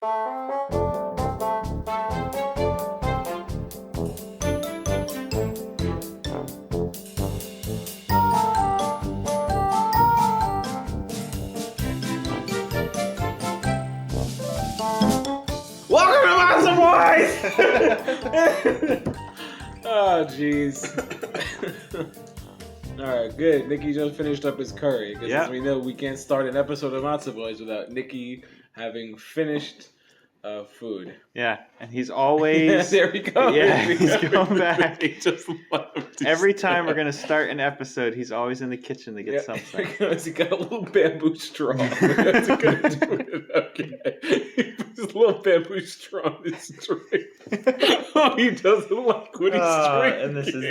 Welcome to Matzo Boys! Oh, jeez. Alright, good. Nikki just finished up his curry. Because as we know, we can't start an episode of Matzo Boys without Nikki having finished food. Yeah, and he's always... There we go. Yeah, he's going back. He just Every time we're going to start an episode, he's always in the kitchen to get something. Because he got a little bamboo straw. That's going to do it. Okay. He puts a little bamboo straw in his drink. Oh, he doesn't like what he's drinking. And this is...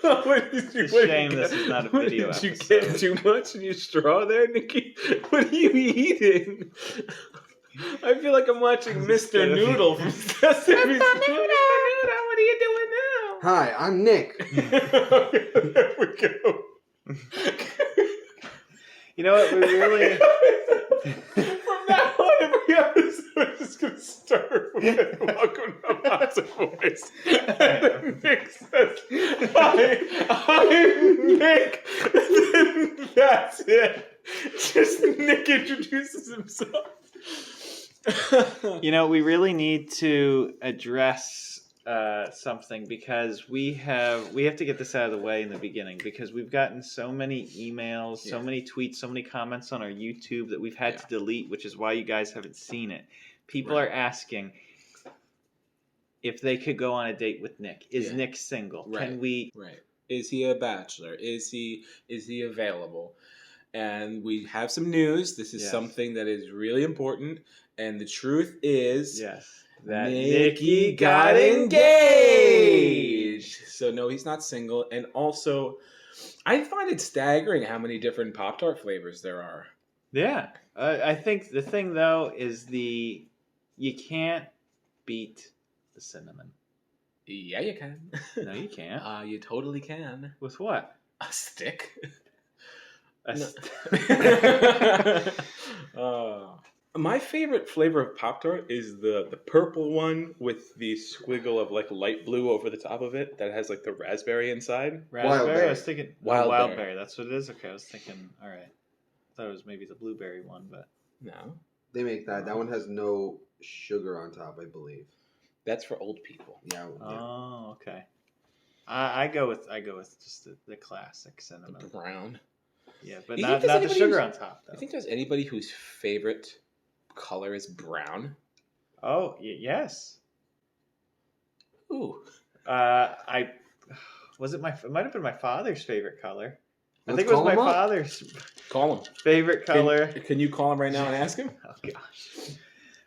It's a shame this is not a video Did you episode. get too much in your straw there, Nikki? What are you eating? I feel like I'm watching Mr. Noodle from Sesame Street. Mr. Noodle, what are you doing now? Hi, I'm Nick. There we go. You know what, we really... From now on, every episode is going to start with Welcome to Matzo Boys. And then Nick says, Hi, I'm Nick. And then that's it. Just Nick introduces himself. You know, we really need to address something because we have to get this out of the way in the beginning because we've gotten so many emails, so many tweets, so many comments on our YouTube that we've had to delete, which is why you guys haven't seen it. People are asking if they could go on a date with Nick. Is Nick single? Can we? Right. Is he a bachelor? Is he available? And we have some news. This is something that is really important. And the truth is, that Nikki got engaged. So no, he's not single. And also, I find it staggering how many different Pop-Tart flavors there are. Yeah. I think the thing, though, is you can't beat the cinnamon. Yeah, you can. No, you can't. You totally can. With what? A stick. My favorite flavor of Pop-Tart is the purple one with the squiggle of like light blue over the top of it that has like the raspberry inside. Raspberry? I was thinking Wild berry. That's what it is? Okay, I was thinking, all right. I thought it was maybe the blueberry one, but... No. They make that. That one has no sugar on top, I believe. That's for old people. Yeah. Oh, okay. I go with just the classic cinnamon. The brown. Yeah, but not the sugar on top, though. I think there's anybody whose favorite color is brown. Oh, yes. Ooh. It might have been my father's favorite color. I think it Let's was my call him up. father's Call him. favorite color. Can you call him right now and ask him? Oh gosh.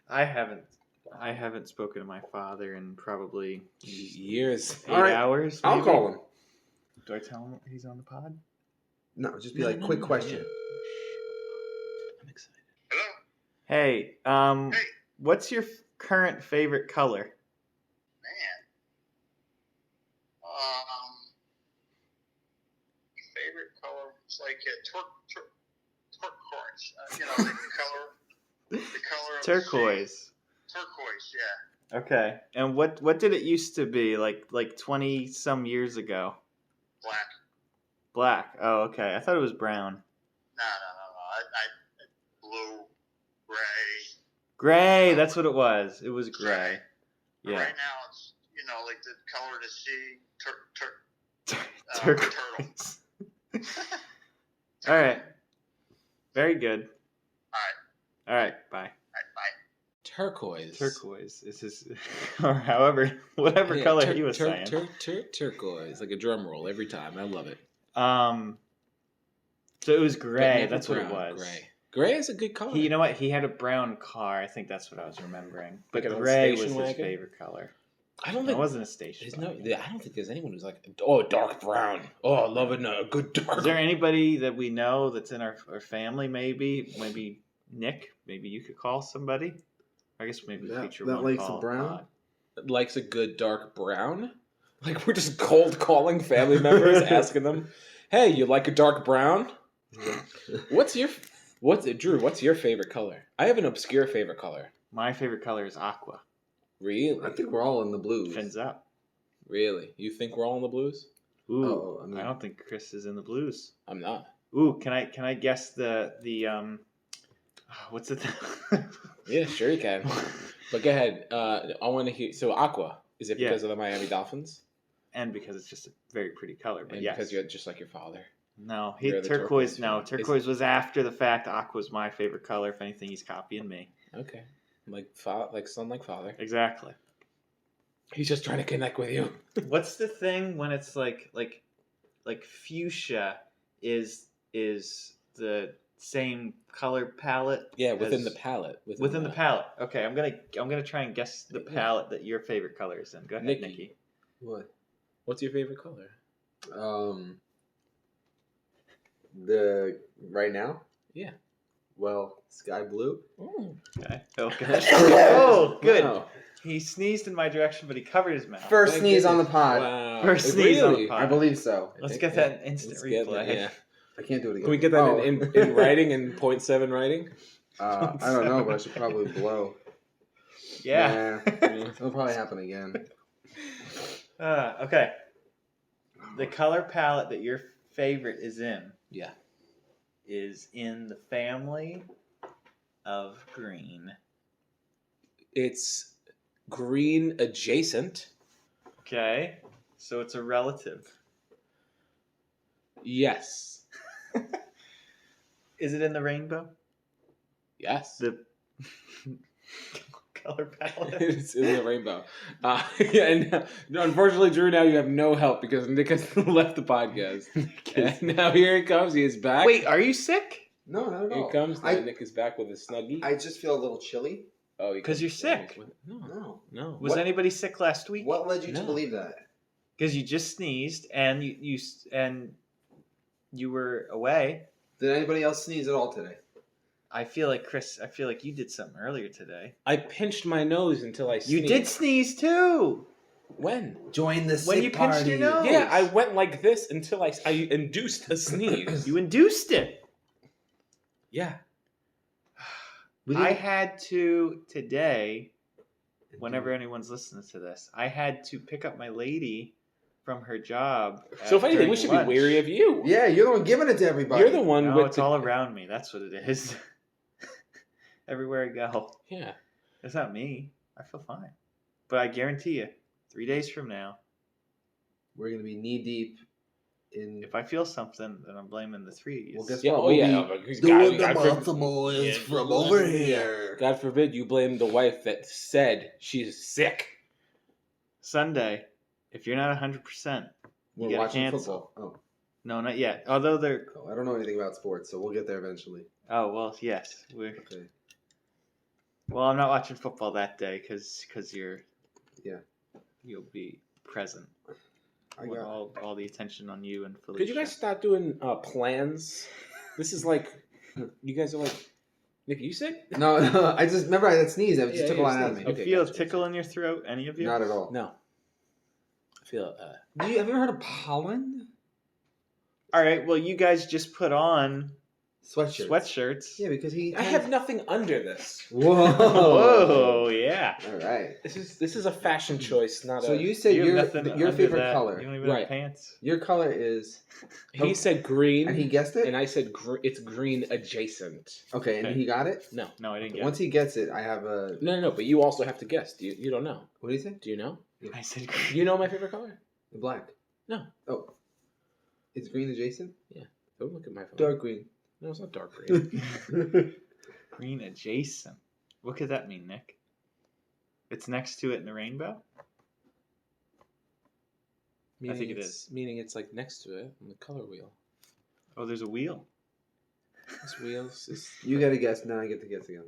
I haven't spoken to my father in probably Years. 8 hours. I'll maybe. call him. Do I tell him he's on the pod? No, just be quick question. I'm excited. Hello? Hey, Hey. what's your current favorite color? Man. Favorite color? It's like turquoise. The color. The color of Turquoise. Turquoise, yeah. Okay. And what did it used to be like 20 some years ago? Black. Black. Oh, okay. I thought it was brown. No. Blue, gray. Gray. That's what it was. It was gray. Yeah. Right now it's like the color to see Turquoise. All right. Very good. All right. Bye. All right, bye. Turquoise. Turquoise. This is, or however, whatever color he was saying. Turquoise, like a drum roll every time. I love it. So it was gray. Never That's what it brown. was. Gray is a good color. You know what? He had a brown car. I think that's what I was remembering. But Like an old gray was station his wagon? favorite color. I don't It think wasn't a station. I wagon. don't think there's anyone who's like, oh, dark brown. Oh, I love it. A good dark. Is there anybody that we know that's in our family? Maybe Nick. Maybe you could call somebody. I guess maybe feature that one likes call a brown? pod. that likes a good dark brown? Like we're just cold calling family members, asking them, "Hey, you like a dark brown? What's your favorite color? I have an obscure favorite color. My favorite color is aqua. Really? I think we're all in the blues. Fins up. Really? You think we're all in the blues? Ooh, Oh, I mean- I don't think Chris is in the blues. I'm not. Ooh, can I guess the what's it? Yeah, sure you can. But go ahead. I want to hear. So aqua. Is it Yeah. because of the Miami Dolphins? And because it's just a very pretty color, but And yes. because you're just like your father? No, You're the turquoise. turquoise No, fan. turquoise was after the fact. Aqua's my favorite color. If anything, he's copying me. Okay. Like son, like father. Exactly. He's just trying to connect with you. What's the thing when it's like fuchsia is the same color palette? Yeah, within as- the palette. Within the palette. Okay, I'm gonna try and guess the Yeah. palette that your favorite color is in. Go ahead, Nikki. Nikki. What? What's your favorite color? The right now? Yeah. Well, sky blue. Oh. Okay. Okay. Oh, good. Wow. He sneezed in my direction, but he covered his mouth. First Thank sneeze on the goodness. pod. Wow. First Really? sneeze on the pod. I believe so. Let's get that in instant Let's get replay. that, yeah. I can't do it again. Can we get that Oh. in writing, in 0.7 writing? I don't know, but I should probably blow. Yeah. Nah, it'll probably happen again. Okay. The color palette that your favorite is in Yeah. is in the family of green. It's green adjacent. Okay. So it's a relative. Yes. Is it in the rainbow? Yes. The color palette? It's in the rainbow. Yeah, and unfortunately, Drew, now you have no help because Nick has left the podcast. And now here he comes. He is back. Wait, are you sick? No, not at Here all. he comes. Now I- Nick is back with his snuggie. I just feel a little chilly. Oh, 'Cause you're sick. No, No. no. Was What? anybody sick last week? What led you to No. believe that? Because you just sneezed and you were away. Did anybody else sneeze at all today? I feel like Chris. I feel like you did something earlier today. I pinched my nose until I You sneezed. did sneeze too. When? Join the When you pinched your nose. Yeah, I went like this until I induced a sneeze. You induced it. Yeah. I had to today. Whenever anyone's listening to this, I had to pick up my lady from her job. So if anything, during we should lunch. be wary of you. Yeah, you're the one giving it to everybody. You're the one No, with it's the... all around me. That's what it is. Everywhere I go, Yeah. it's not me. I feel fine, but I guarantee you, 3 days from now, We're gonna be knee deep in. if I feel something, then I'm blaming the three of you. Well, guess Yeah, what? oh We'll yeah. be Because doing the God forbid- matzo boys Yeah, from yeah. over here. God forbid you blame the wife that said she's sick. Sunday, if you're not 100%, We're gotta watching cancel. football. no, not yet. Although they're, Oh, I don't know anything about sports, so we'll get there eventually. oh well, yes. Okay. Well, I'm not watching football that day because you're, Yeah. you'll be present. I With got. all the attention on you and Felicia. Could you guys stop doing plans? This is like, you guys are like, Nick, you sick? No, I just remember I had sneezed. It just Yeah, took a you lot out of sneezed. me. You Okay, feel gotcha. a tickle in your throat? Any of you? Not at all. No. I feel, Have you ever heard of pollen? All right. Well, you guys just put on Sweatshirts. sweatshirts. Yeah, because he. I have nothing under this. Whoa. Whoa, yeah. All right. This is a fashion choice, not So a... you said You have your nothing your under favorite that. color. You don't even Right. have pants. Your color is. He said green, And he guessed it. and I said it's green adjacent. Okay, and Okay. he got it. No. No, I didn't get Once he gets it, I have a. No, but you also have to guess. You don't know. What do you say? Do you know? it. I said You know my favorite color? The black. No. Oh. It's green adjacent. Don't look at my phone. Dark green. No, it's not dark green. green adjacent. What could that mean, Nick? It's next to it in the rainbow? Meaning think it it's- Meaning it's like next to it on the color wheel. Oh, there's a wheel. This wheels is... You got to guess. Now I get to guess again.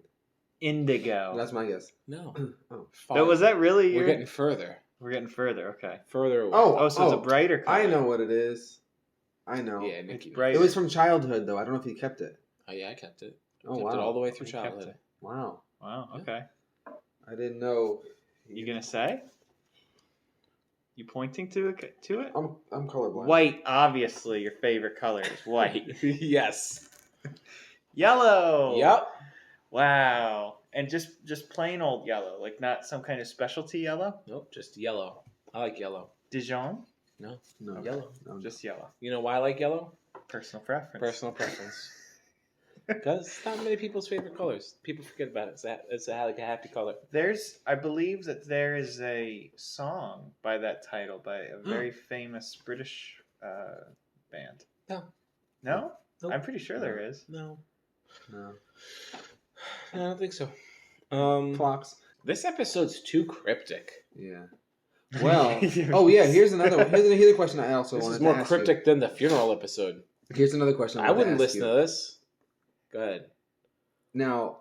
Indigo. That's my guess. No. Oh. That was that really We're your... getting further. We're getting further. Okay. Further away. Oh, so it's a brighter color. I know what it is. I know. Yeah, It's Nicky. bright. It was from childhood, though. I don't know if you kept it. Oh, yeah, I kept it. Oh, Kept wow. it all the way through You kept childhood. it. Wow. Wow. Yeah. Okay. I didn't know. You gonna say? You pointing to it? I'm colorblind. White, obviously, your favorite color is white. Yes. Yellow. Yep. Wow. And just plain old yellow, like not some kind of specialty yellow. Nope, just yellow. I like yellow. Dijon, No. Yellow. No. just yellow. You know why I like yellow? Personal preference. Personal preference. Because it's not many people's favorite colors. People forget about it. It's like a happy color. I believe that there is a song by that title by a very famous British band. No. No? Nope. I'm pretty sure there is. No. No. I don't think so. Clocks. This episode's too cryptic. Yeah. Well. Oh yeah. Here's another question I also This wanted is more to ask cryptic than the funeral episode. you. Here's another question. I wouldn't listen to this. Go ahead. Now,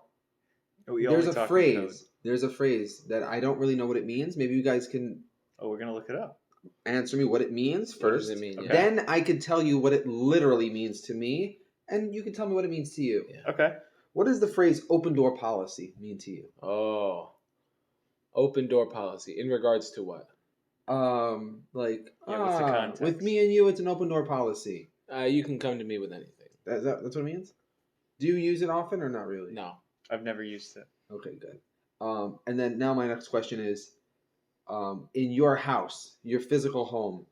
We there's only a talk in phrase. code. There's a phrase that I don't really know what it means. Maybe you guys can Oh, we're gonna look it up. answer me what it means What does first. it mean? Okay. Then I could tell you what it literally means to me, and you can tell me what it means to you. Yeah. Okay. What does the phrase "open door policy" mean to you? Oh. Open door policy. In regards to what? Like Yeah, what's the context? with me and you, it's an open door policy. You can come to me with anything. That's what it means. Do you use it often or not really? No. I've never used it. Okay, good. And then now my next question is, in your house, your physical home,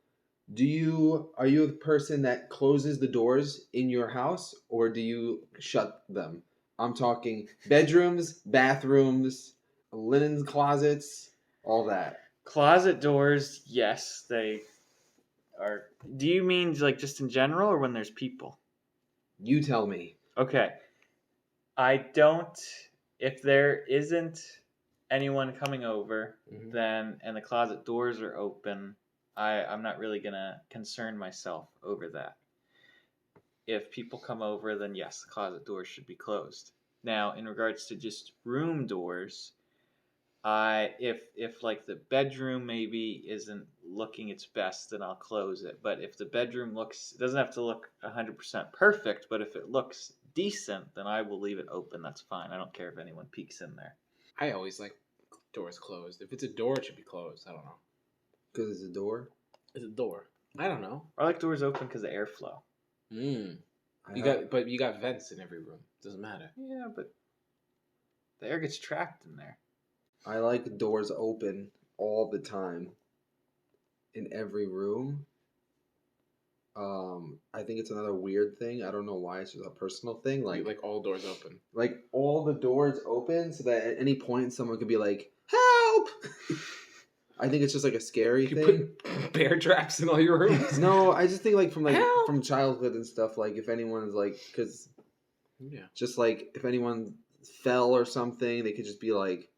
are you a person that closes the doors in your house or do you shut them? I'm talking bedrooms, bathrooms, linen closets, all that. Closet doors, yes, they are. Do you mean like just in general or when there's people? You tell me. Okay. I don't. If there isn't anyone coming over, Mhm. then and the closet doors are open, I'm not really gonna concern myself over that. If people come over, then yes, the closet doors should be closed. Now, in regards to just room doors, if like the bedroom maybe isn't looking its best, then I'll close it. But if the bedroom it doesn't have to look 100% perfect, but if it looks decent, then I will leave it open. That's fine. I don't care if anyone peeks in there. I always like doors closed. If it's a door, it should be closed. I don't know. Because it's a door. It's a door. I don't know. I like doors open because of airflow. Mm. I You have- got vents in every room. Doesn't matter. Yeah, but the air gets trapped in there. I like doors open all the time in every room. I think it's another weird thing. I don't know why. It's just a personal thing. Like all doors open. Like all the doors open so that at any point someone could be like, "Help!" I think it's just like a scary You thing. put bear traps in all your rooms. No, I just think like Help! from childhood and stuff. Like if anyone is like, because Yeah. just like if anyone fell or something, they could just be like,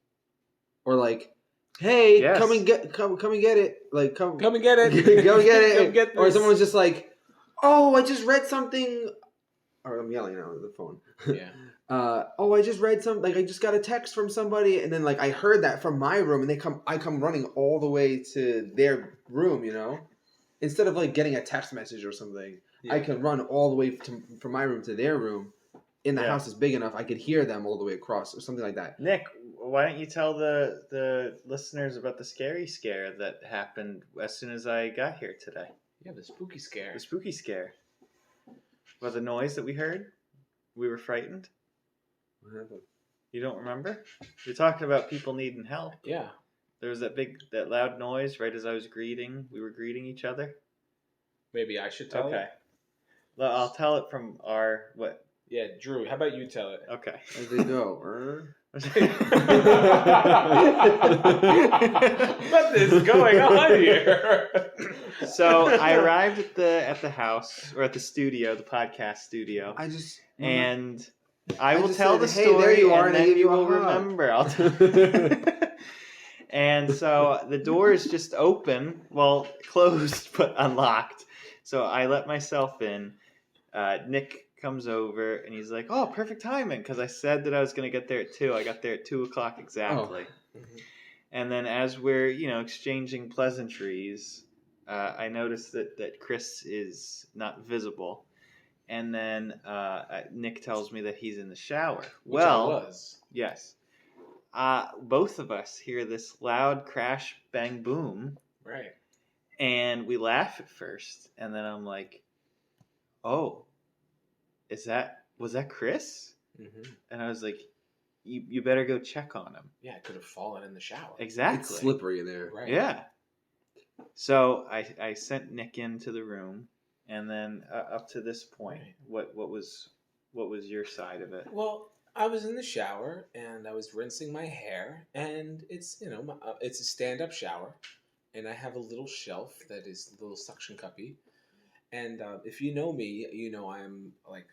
or like, "Hey, Yes. come and get it!" Like come Come and get it. go get it. Come get Or this. someone's just like, "Oh, I just read something." Or I'm yelling now on the phone. Yeah. I just read I just got a text from somebody, and then like I heard that from my room, and I come running all the way to their room, instead of like getting a text message or something. Yeah. I can run all the way from my room to their room. In the Yeah. house is big enough, I could hear them all the way across, or something like that. Nick, why don't you tell the listeners about the scary scare that happened as soon as I got here today? Yeah, the spooky scare. The spooky scare. About the noise that we heard? We were frightened? What happened? You don't remember? You're talking about people needing help. Yeah. There was that loud noise right as I was we were greeting each other. Maybe I should tell Okay. it. Well, I'll tell it from what? Yeah, Drew, how about you tell it? Okay. As they go. What is going on here? So I arrived at the house or at the studio, the podcast studio, I just and I will just tell said, the "Hey, story, there you are," and and I then give you you a will hug. remember. I'll tell. And so the door is just open, well, closed but unlocked. So I let myself in. Nick comes over and he's like, "Oh, perfect timing," because I said that I was going to get there at 2. I got there at 2:00 exactly. And then as we're exchanging pleasantries, I noticed that Chris is not visible. And then Nick tells me that he's in the shower. Which I was. Yes. Both of us hear this loud crash, bang, boom, Right. and we laugh at first. And then I'm like, "Oh, was that Chris?" Mm-hmm. And I was like, you better go check on him. Yeah, I could have fallen in the shower. Exactly. It's slippery in there. Right. Yeah. So I sent Nick into the room, and then up to this point, Right. what was your side of it? Well, I was in the shower and I was rinsing my hair, and it's it's a stand-up shower, and I have a little shelf that is a little suction cuppy, and if you know me, you know I'm like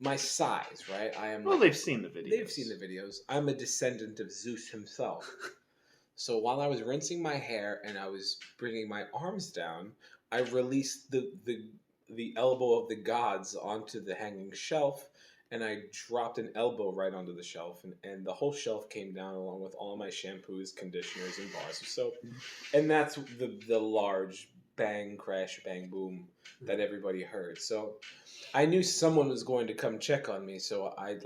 my size, right? I am. Well, they've seen the videos. They've seen the videos. I'm a descendant of Zeus himself. So while I was rinsing my hair and I was bringing my arms down, I released the elbow of the gods onto the hanging shelf, and I dropped an elbow right onto the shelf, and the whole shelf came down along with all my shampoos, conditioners, and bars of soap. And that's the large bang, crash, bang, boom that everybody heard. So I knew someone was going to come check on me, so I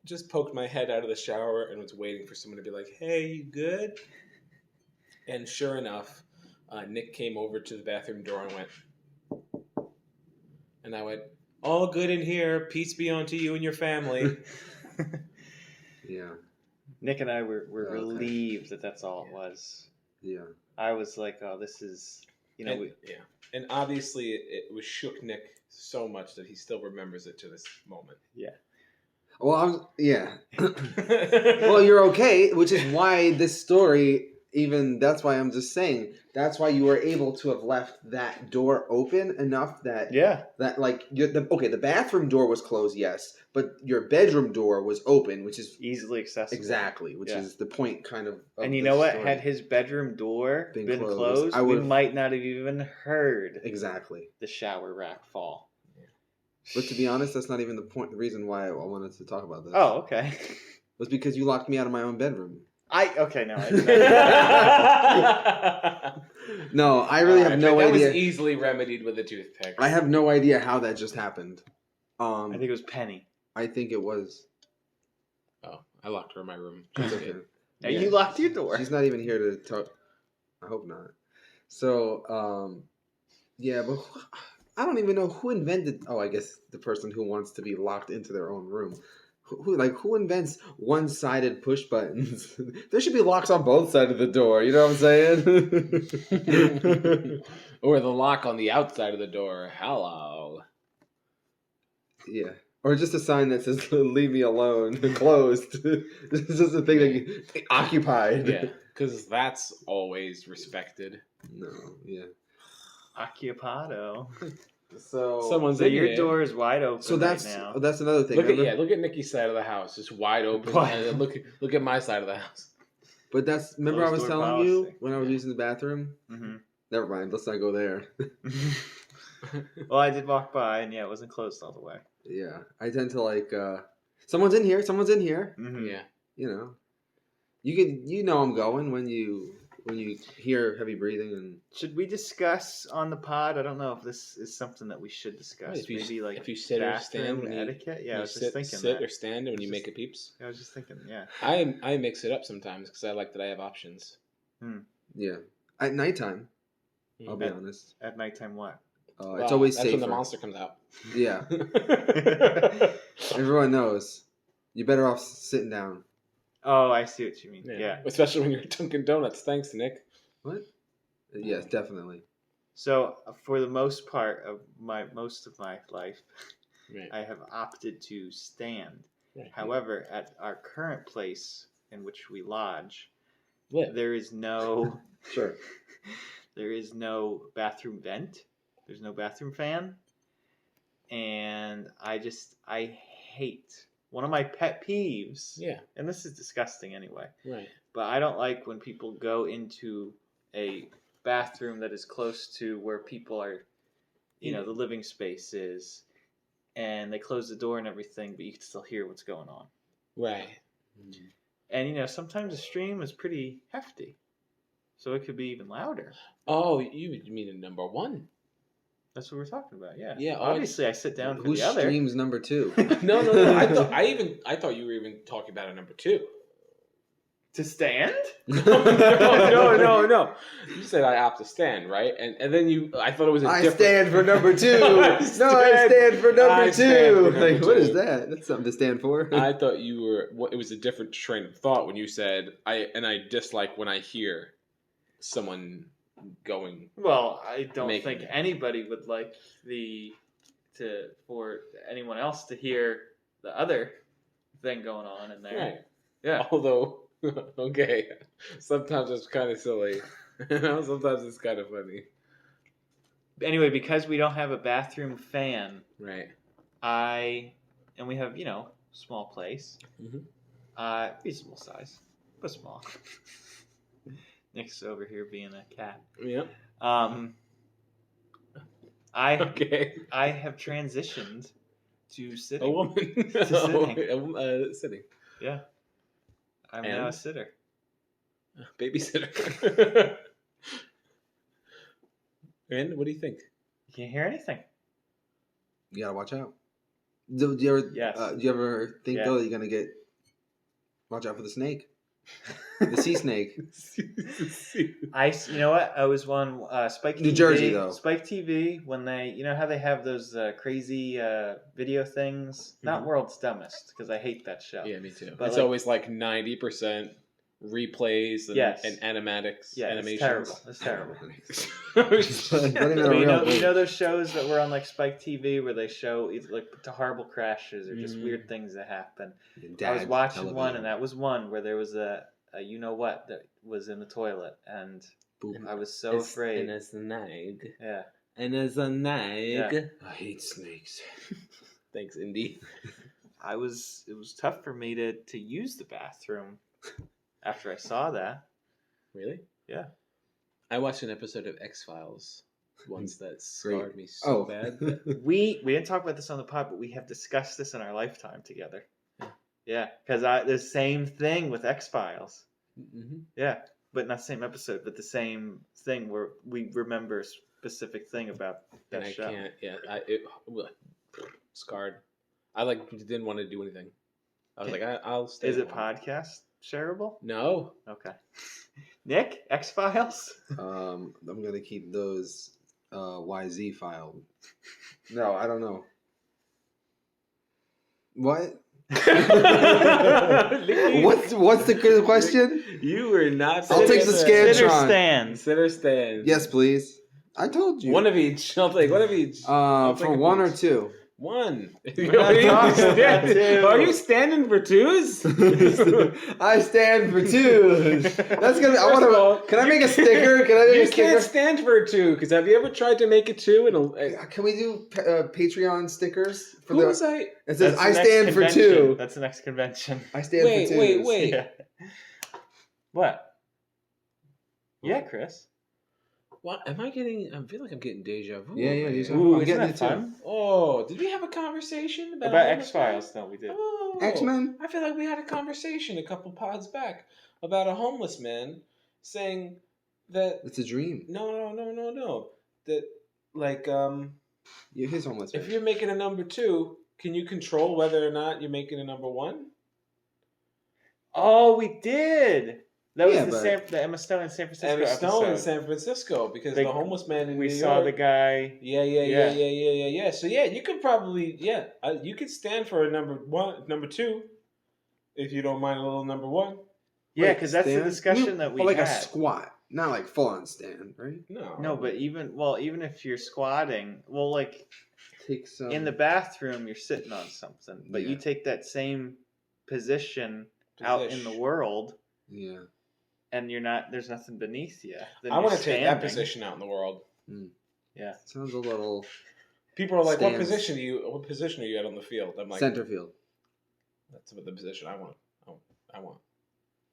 just poked my head out of the shower and was waiting for someone to be like, "Hey, you good?" And sure enough, Nick came over to the bathroom door and went, and I went, "All good in here. Peace be unto you and your family." Yeah. Nick and I were Okay. relieved that that's all it was. Yeah. I was like, oh, this is, And, and obviously it was shook Nick so much that he still remembers it to this moment. Well, well, you're okay, which is why this story, that's why I'm just saying, that's why you were able to have left that door open enough that the bathroom door was closed, yes, but your bedroom door was open, which is easily accessible. exactly, which is the point kind of and you the know what? story. Had his bedroom door been closed, I we would've- might not have even heard Exactly. the shower rack fall. But to be honest, that's not even the reason why I wanted to talk about this. Oh, okay. Was because you locked me out of my own bedroom. No, I didn't. No, I really have no that idea. was easily remedied with a toothpick. I have no idea how that just happened. I think it was Penny. I think it was. Oh, I locked her in my room. It's okay. Now you locked your door. She's not even here to talk. I hope not. So, yeah, but I don't even know who invented. Oh, I guess the person who wants to be locked into their own room. Who invents one-sided push buttons? There should be locks on both sides of the door. You know what I'm saying? Or the lock on the outside of the door. Hello. Yeah. Or just a sign that says "Leave me alone," closed. This is a thing that occupied. Yeah, because that's always respected. No. Yeah. Occupado. So Someone's So in your here. door is wide open. So that's right now. that's another thing. Look remember? at Nikki's side of the house, just wide open. What? And then look at my side of the house. But remember I was Closed door telling you policy. when I was using the bathroom. Mm-hmm. Never mind. Let's not go there. Well, I did walk by, and yeah, it wasn't closed all the way. Yeah, I tend to someone's in here. Someone's in here. Mm-hmm. Yeah. You know I'm going when you hear heavy breathing and Should we discuss on the pod? I don't know if this is something that we should discuss. Right, if you- Maybe like if you sit or bathroom stand when you- etiquette. Yeah, I You was just thinking sit that. or stand when you make a peeps. I was just thinking, yeah. I mix it up sometimes because I like that I have options. yeah. At nighttime, I'll be At- honest. At nighttime, what? It's always that's safer. when the monster comes out. Yeah, everyone knows. You're better off sitting down. Oh, I see what you mean. Yeah. Especially when you're at Dunkin' Donuts. Thanks, Nick. What? Yes, definitely. So for the most part of most of my life, Right. I have opted to stand. Right. However, at our current place in which we lodge, Lit. there is no Sure. there is no bathroom vent. There's no bathroom fan. And I hate one of my pet peeves. Yeah. And this is disgusting anyway. Right. But I don't like when people go into a bathroom that is close to where people are, the living space is, and they close the door and everything, but you can still hear what's going on. Right. And, sometimes the stream is pretty hefty. So it could be even louder. Oh, you mean a number one? That's what we're talking about, yeah. Yeah, Obviously, I sit down for Who the other. streams number 2? No. I thought you were even talking about a number two. To stand? No. You said I opt to stand, right? And then I thought it was a I different... stand for number 2. I stand for number 2. Like, what is that? That's something to stand for. I thought it was a different train of thought when you said, I dislike when I hear someone going... Well, I don't Making think it. anybody would like for anyone else to hear the other thing going on in there. Right. Yeah. Although, okay, sometimes it's kind of silly. Sometimes it's kind of funny. Anyway, because we don't have a bathroom fan, Right. and we have, small place. Mhm. Reasonable size, but small. Nick's over here being a cat. Yep. Okay. I have transitioned to sitting. A woman. sitting. Sitting. Yeah. I'm now a sitter. Babysitter. And what do you think? You can't hear anything. You gotta watch out. Do you ever? Yes. Do you ever think though that you're gonna get? Watch out for the snake. The sea snake. You know what? I was on Spike TV. New Jersey, though. Spike TV, when they, how they have those crazy video things? Not World's Dumbest, because I hate that show. Yeah, me too. But it's always like 90% replays and animatics. Yeah, animations. it's terrible. Not even a real You know those shows that were on like Spike TV where they show either like horrible crashes or just weird things that happen. I was watching one, and that was one where there was a you know what that was in the toilet, and I was so afraid. And as a nag. Yeah. And as a nag. Yeah. I hate snakes. Thanks, Indy. It was tough for me to use the bathroom after I saw that. Really? Yeah. I watched an episode of X-Files once that scarred me Oh. so bad. We didn't talk about this on the pod, but we have discussed this in our lifetime together. Yeah, because the same thing with X-Files. Mm-hmm. Yeah, but not the same episode, but the same thing where we remember a specific thing about that And I show. can't. Yeah, scarred. I didn't want to do anything. I was I'll stay. Is it home. podcast shareable? No. Okay. Nick, X-Files? I'm gonna keep those YZ filed. No, I don't know. What? What's the good question? You were not. I'll take the Sitter Scantron. stand. Sitter stand. Yes, please. I told you. One of each. I'll take one of each. For one or two. One. Two. Are you standing for twos? I stand for two. That's gonna. I want to. Can I make a sticker? Can I make a You sticker? can't stand for a two. Because have you ever tried to make a two? Can we do Patreon stickers? For Who the, was I? It says That's the I next stand for convention. two. That's the next convention. I stand for two. Wait. Yeah. What? Yeah, Chris. What am I getting? I feel like I'm getting deja vu. Yeah, over deja here. vu. Ooh, I'm isn't getting that it too. fun? Oh, did we have a conversation about X-Files? No, we did. Oh, X-Men? I feel like we had a conversation a couple pods back about a homeless man saying that It's a dream. no. That You're his homeless. if man. you're making a number two, can you control whether or not you're making a number one? Oh, we did. That Yeah, was the Emma Stone in San Francisco Emma Stone in episode. Saint Francisco because They- the homeless man in We New saw York. the guy. Yeah. So yeah, you could probably you could stand for a number two, if you don't mind a little number one. Yeah, because that's the Stand? discussion that we But like had. a squat, not like full on stand, right? No, but even if you're squatting, Take some in the bathroom, you're sitting on something, but you Yeah. take that same position out in the world, Yeah. and you're not. There's nothing beneath you. Then I you're want to take that standing. position out in the world. Yeah. Sounds a little People are like, Stands. What position are you at on the field?" I'm like, center field. "That's the position I want. I want."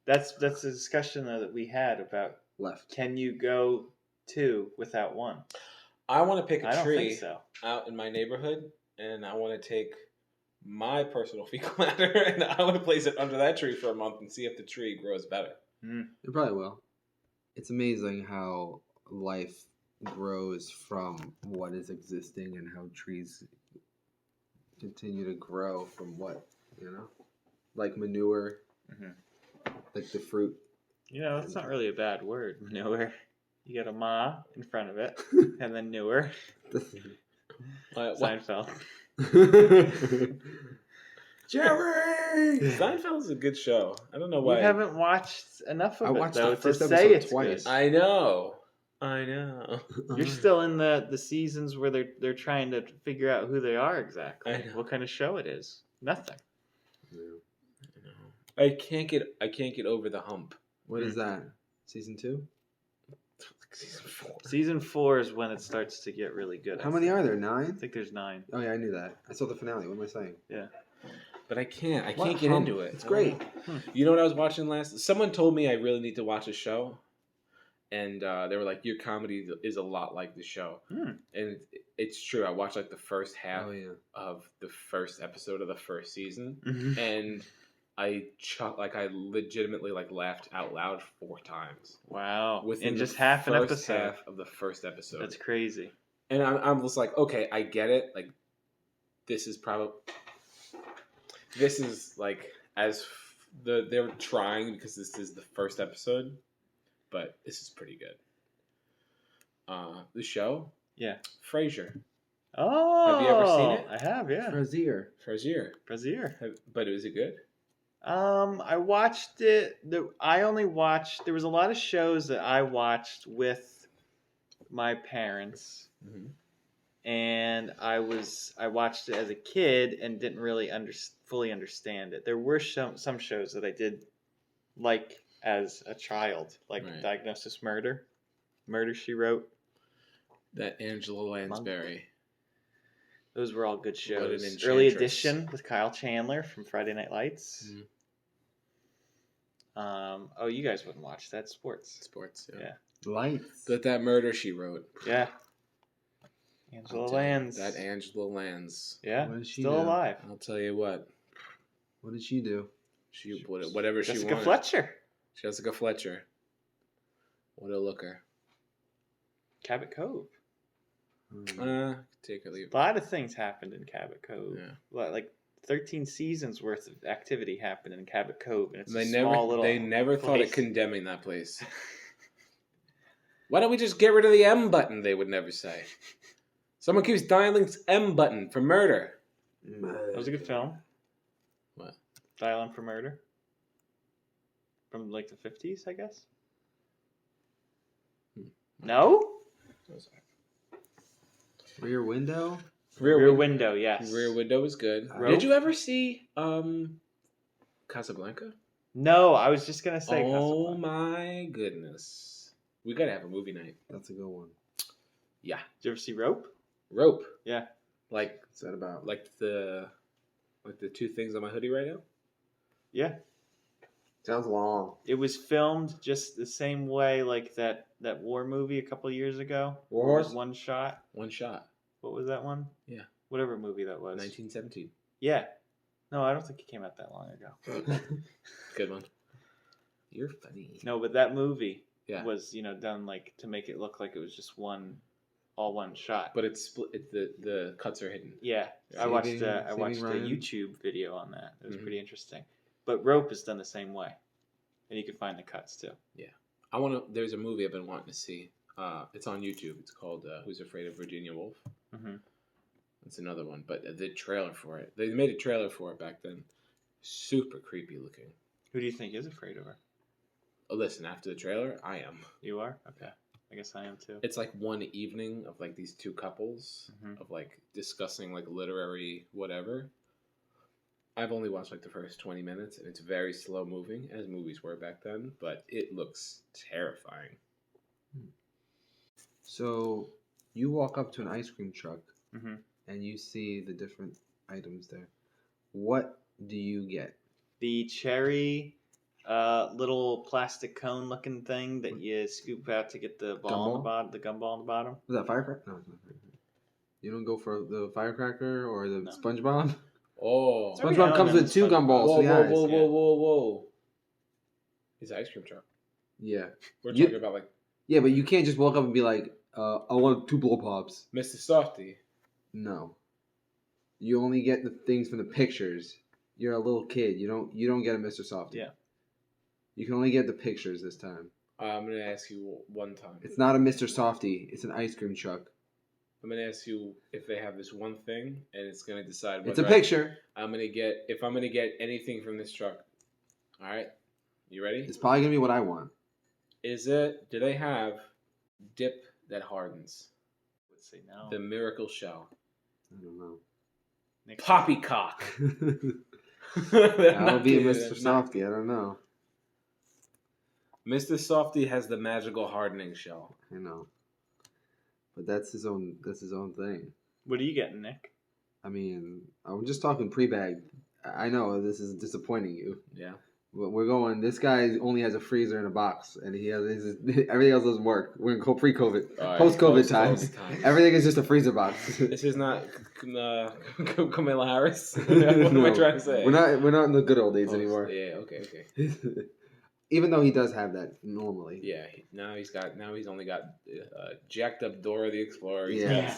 That's the discussion though that we had about Left. can you go two without one? I want to pick I a don't tree think so. out in my neighborhood, and I want to take my personal fecal matter and I want to place it under that tree for a month and see if the tree grows better. It probably will. It's amazing how life grows from what is existing and how trees continue to grow from what, like manure. Mhm. like the fruit. You know, that's not really a bad word, manure. You got a ma in front of it, and then newer. Seinfeld. Jerry. Seinfeld is a good show. I don't know You why. haven't watched enough of I it, watched though, the first to say episode it's twice. good. I know. You're still in the seasons where they're trying to figure out who they are exactly. I know. What kind of show it is. Nothing. I can't get over the hump. What is that? Season 2? Season 4. Season 4 is when it starts to get really good. How many are there? I 9? think there's 9. Oh yeah, I knew that. I saw the finale. What am I saying? Yeah. But I can't What get hump? into it. It's great. You know what I was watching last? Someone told me I really need to watch a show, and they were like, "Your comedy is a lot like the show," and it's true. I watched like the first half of the first episode of the first season, and I legitimately laughed out loud 4 times. Wow. Within In just the half an first episode. half of the first episode. That's crazy. And I'm just like, okay, I get it. Like, this is like they're trying because this is the first episode, but this is pretty good. The show, Yeah. Frasier. Oh, Have you ever seen it? I have, yeah. Frazier. Brazier. But was it good? I watched it. I only watched. There was a lot of shows that I watched with my parents, and I watched it as a kid and didn't really fully understand it. There were some shows that I did like as a child, like Diagnosis Murder, Murder She Wrote. That Angela Lansbury. Those were all good shows. What an enchantress. Early Edition with Kyle Chandler from Friday Night Lights. Oh, you guys wouldn't watch that. Sports, yeah. Lights. But that Murder She Wrote. Yeah. Angela Lands. That Angela Lands. Yeah. What did she Still do? alive. I'll tell you what. What did she do? Whatever she Jessica wanted. Fletcher. Jessica Fletcher. What a looker. Cabot Cove. Take or leave. A lot of things happened in Cabot Cove. Yeah. Like 13 seasons worth of activity happened in Cabot Cove, and it's They never thought of place. condemning that place. Why don't we just get rid of the M button? They would never say. Someone keeps dialing M button for murder. That was a good film. What? Dial M for Murder. From like the 50s, I guess. No? Rear Window? Rear Window, yes. Rear Window was good. Rope? Did you ever see Casablanca? No, I was just going to say Oh Casablanca. my goodness. We gotta have a movie night. That's a good one. Yeah. Did you ever see Rope? Rope. Yeah. Like What's that about? like the 2 things on my hoodie right now? Yeah. Sounds long. It was filmed just the same way like that war movie a couple years ago. War Where it was Horse? one shot. One shot. What was that one? Yeah. Whatever movie that was. 1917. Yeah. No, I don't think it came out that long ago. Good one. You're funny. No, but that movie Yeah. was, done like to make it look like it was just all one shot. But it's split. The cuts are hidden. Yeah, I watched a Ryan. YouTube video on that. It was Mhm. pretty interesting. But Rope is done the same way, and you can find the cuts too. There's a movie I've been wanting to see. It's on YouTube. It's called Who's Afraid of Virginia Woolf. Mm-hmm. It's another one, but the trailer for it. They made a trailer for it back then. Super creepy looking. Who do you think is afraid of her? Oh, listen, after the trailer, I am. You are? Okay, I guess I am too. It's like one evening of like these 2 couples Mhm. of like discussing like literary whatever. I've only watched like the first 20 minutes, and it's very slow moving, as movies were back then, but it looks terrifying. So you walk up to an ice cream truck Mm-hmm. and you see the different items there. What do you get? The cherry, little plastic cone looking thing that you scoop out to get the ball on the Gumball? bottom, the gumball on the bottom. Was that firecracker? No, it's not firecracker. You don't go for the firecracker or the No. SpongeBob? Oh. Every SpongeBob now comes and with 2 then gumballs. Whoa, for the whoa, eyes. whoa, yeah. whoa, whoa, whoa. It's an ice cream truck. Yeah. We're You- talking about like Yeah, but you can't just walk up and be like, I want 2 blow pops. Mr. Softy. No. You only get the things from the pictures. You're a little kid. You don't get a Mr. Softy. Yeah. You can only get the pictures this time. I'm gonna ask you one time. It's not a Mr. Softy. It's an ice cream truck. I'm gonna ask you if they have this one thing, and it's gonna decide whether It's a picture. I'm gonna get anything from this truck. All right, you ready? It's probably gonna be what I want. Do they have dip that hardens? Let's see now. The miracle shell. I don't know. Poppycock. That'll be a Mr. Softy. I don't know. Mr. Softy has the magical hardening shell. I know. But that's his own thing. What are you getting, Nick? I mean, I'm just talking pre-bag. I know this is disappointing you. Yeah. But we're going. This guy only has a freezer and a box, and he has everything else doesn't work. We're in pre-COVID, All right, post-COVID post-COVID times. times. Everything is just a freezer box. This is not Kamala Harris. What am I trying to say? We're not in the good old days anymore. Yeah. Okay. Even though he does have that normally. Yeah. Now he's only got jacked up Dora the Explorer.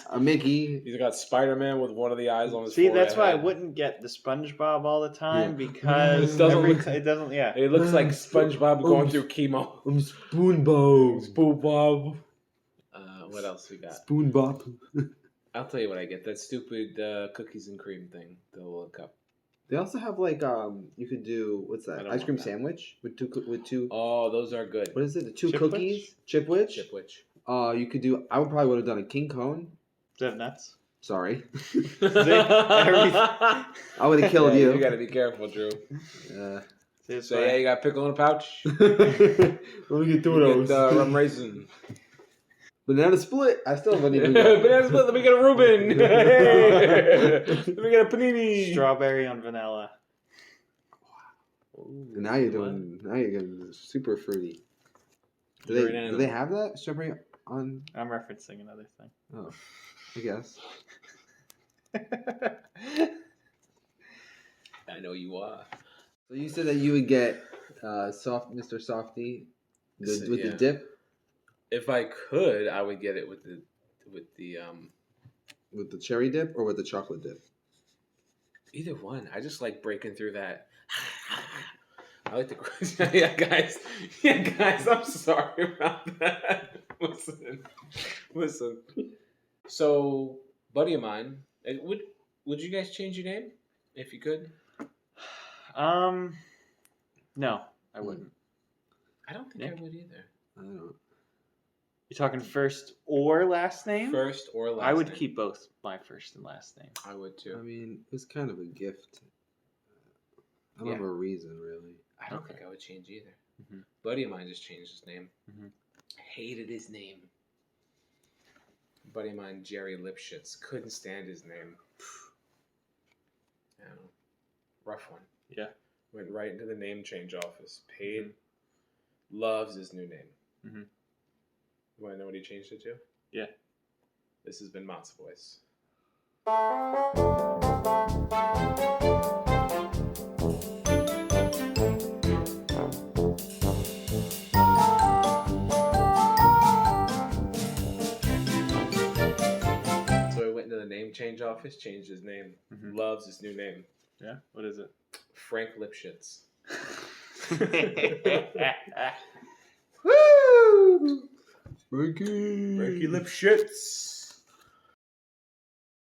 A Mickey. He's got Spider-Man with one of the eyes on his See, forehead. that's why I wouldn't get the SpongeBob all the time because It doesn't look- it doesn't. Yeah. It looks like SpongeBob going through chemo. I'm Spoonbob. SpongeBob. What else we got? Spoonbop. I'll tell you what I get. That stupid cookies and cream thing. The little cup. They also have you could do what's I that? don't Ice cream want that. sandwich with two. Oh, those are good. What is it? The two Chipwich? cookies. Chipwich. Chipwich. You could do. I would probably would have done a king cone. Is that nuts? Sorry, I I would have killed you. You got to be careful, Drew. See, that's So why- yeah, you got pickle in a pouch. Let me get two of You those. get, rum raisin. Banana split. I still haven't even. Banana split. Let me get a Reuben. Hey! Let me get a panini. Strawberry on vanilla. And now you're doing. Now you're getting super fruity. Do they have that strawberry on? I'm referencing another thing. Oh, I guess. I know you are. So you said that you would get Mr. Softy with the dip. If I could, I would get it with the With the cherry dip or with the chocolate dip? either one. I just like breaking through that. I like the yeah, guys. Yeah, guys. I'm sorry about that. Listen. So, buddy of mine, would you guys change your name if you could? No, I wouldn't. I don't think Nick? I would either. I don't know. You're talking first or last name? First or last. I would name. keep both my first and last name. I would I too. mean, it's kind of a gift. I don't Yeah. have a reason really. I don't Okay. think I would change either. Mhm. Buddy of mine just changed his name. Mhm. Hated his name. Buddy of mine, Jerry Lipschitz, couldn't stand his name. I don't know. Rough one. Yeah. Went right into the name change office. Paid. Loves his new name. Mhm. You want to know what he changed it to? Yeah. This has been Matzo Voice. So he went into the name change office, changed his name. Mhm. Loves his new name. Yeah? What is it? Frank Lipschitz. Woo! Frankie. Lipschitz.